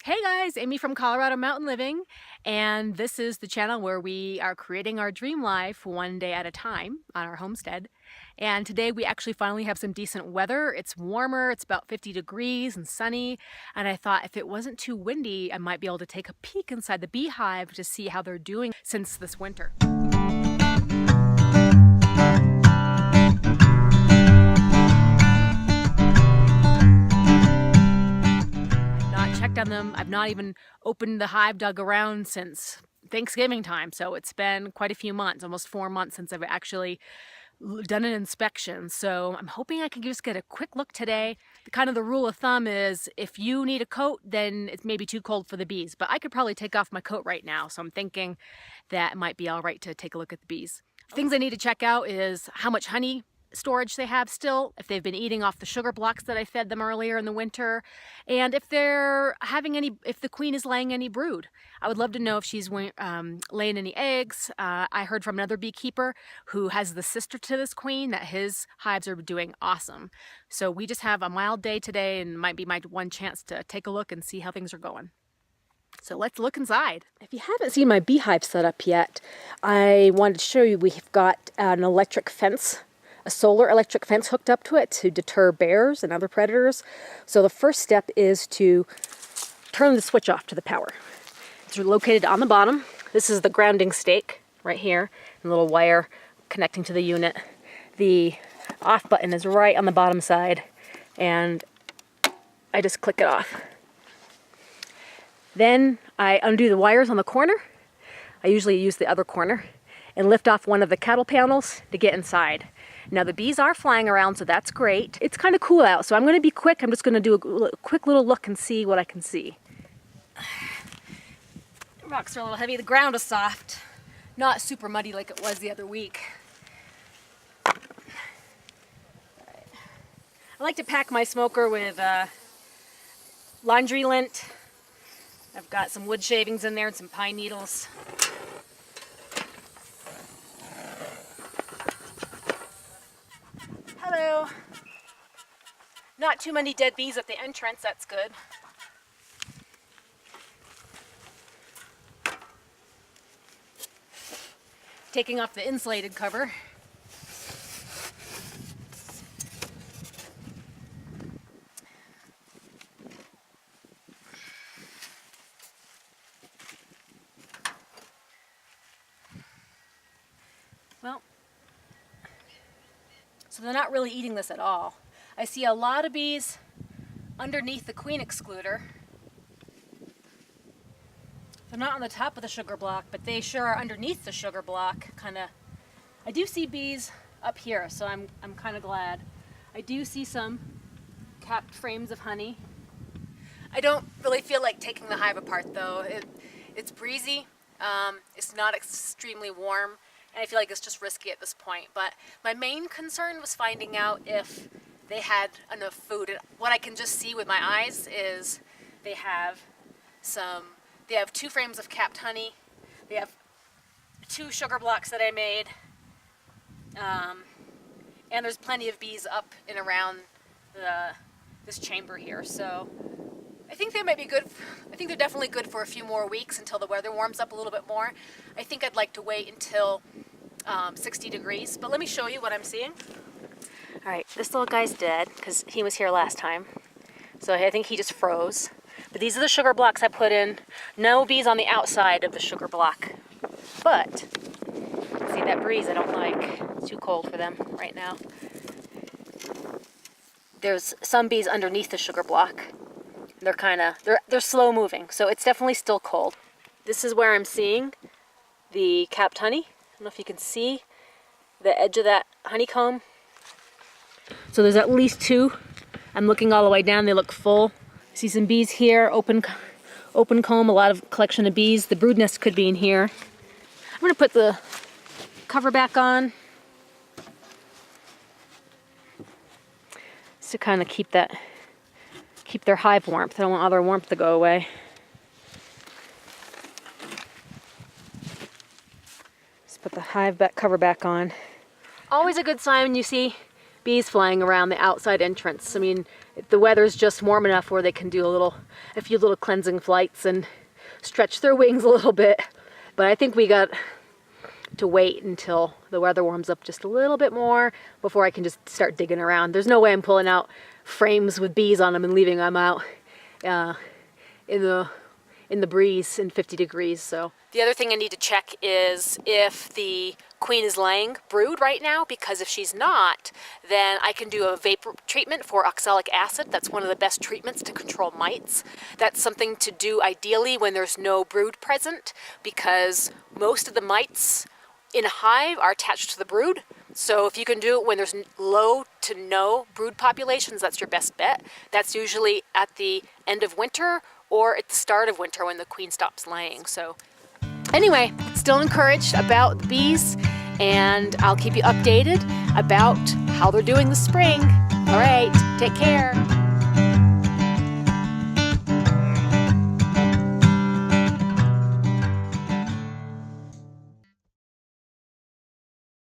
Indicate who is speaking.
Speaker 1: Hey guys, Amy from Colorado Mountain Living, and this is the channel where we are creating our dream life one day at a time on our homestead. And today we actually finally have some decent weather. It's warmer, it's about 50 degrees and sunny, and I thought if it wasn't too windy, I might be able to take a peek inside the beehive to see how they're doing since this winter. Checked on them. I've not even opened the hive, dug around since Thanksgiving time, so it's been quite a few months, almost 4 months since I've actually done an inspection. So I'm hoping I can just get a quick look today. The rule of thumb is if you need a coat, then it may be too cold for the bees, but I could probably take off my coat right now, so I'm thinking that it might be all right to take a look at the bees. Things I need to check out is how much honey storage they have still, if they've been eating off the sugar blocks that I fed them earlier in the winter, and if they're having if the queen is laying any brood. I would love to know if she's laying any eggs. I heard from another beekeeper who has the sister to this queen that his hives are doing awesome. So we just have a mild day today and might be my one chance to take a look and see how things are going. So let's look inside. If you haven't seen my beehive set up yet, I wanted to show you we've got an electric fence, a solar electric fence hooked up to it to deter bears and other predators. So the first step is to turn the switch off to the power. It's located on the bottom. This is the grounding stake right here, and a little wire connecting to the unit. The off button is right on the bottom side, and I just click it off. Then I undo the wires on the corner. I usually use the other corner and lift off one of the cattle panels to get inside. Now the bees are flying around, so that's great. It's kind of cool out, so I'm going to be quick. I'm just going to do a quick little look and see what I can see. The rocks are a little heavy. The ground is soft. Not super muddy like it was the other week. I like to pack my smoker with laundry lint. I've got some wood shavings in there and some pine needles. Hello. Not too many dead bees at the entrance, that's good. Taking off the insulated cover. Well, so they're not really eating this at all. I see a lot of bees underneath the queen excluder. They're not on the top of the sugar block, but they sure are underneath the sugar block, I do see bees up here, so I'm kind of glad. I do see some capped frames of honey. I don't really feel like taking the hive apart though. It's breezy, it's not extremely warm, and I feel like it's just risky at this point. But my main concern was finding out if they had enough food. And what I can just see with my eyes is they have 2 frames of capped honey. They have 2 sugar blocks that I made. And there's plenty of bees up and around this chamber here. So I think they might be good. I think they're definitely good for a few more weeks until the weather warms up a little bit more. I think I'd like to wait until 60 degrees, but let me show you what I'm seeing. All right, this little guy's dead because he was here last time. So I think he just froze. But these are the sugar blocks I put in. No bees on the outside of the sugar block. But, see that breeze I don't like. It's too cold for them right now. There's some bees underneath the sugar block. They're slow moving, so it's definitely still cold. This is where I'm seeing the capped honey. I don't know if you can see the edge of that honeycomb. So there's at least 2. I'm looking all the way down, they look full. I see some bees here, open comb, a lot of collection of bees. The brood nest could be in here. I'm going to put the cover back on just to kind of keep their hive warmth. I don't want all their warmth to go away. Just put the hive cover back on. Always a good sign when you see bees flying around the outside entrance. I mean, the weather's just warm enough where they can do a few little cleansing flights and stretch their wings a little bit. But I think we got to wait until the weather warms up just a little bit more before I can just start digging around. There's no way I'm pulling out frames with bees on them and leaving them out in the breeze in 50 degrees. So the other thing I need to check is if the queen is laying brood right now, because if she's not, then I can do a vapor treatment for oxalic acid. That's one of the best treatments to control mites. That's something to do ideally when there's no brood present, because most of the mites in a hive are attached to the brood. So if you can do it when there's low to no brood populations, that's your best bet. That's usually at the end of winter or at the start of winter when the queen stops laying. So anyway, still encouraged about the bees, and I'll keep you updated about how they're doing this spring. All right, take care.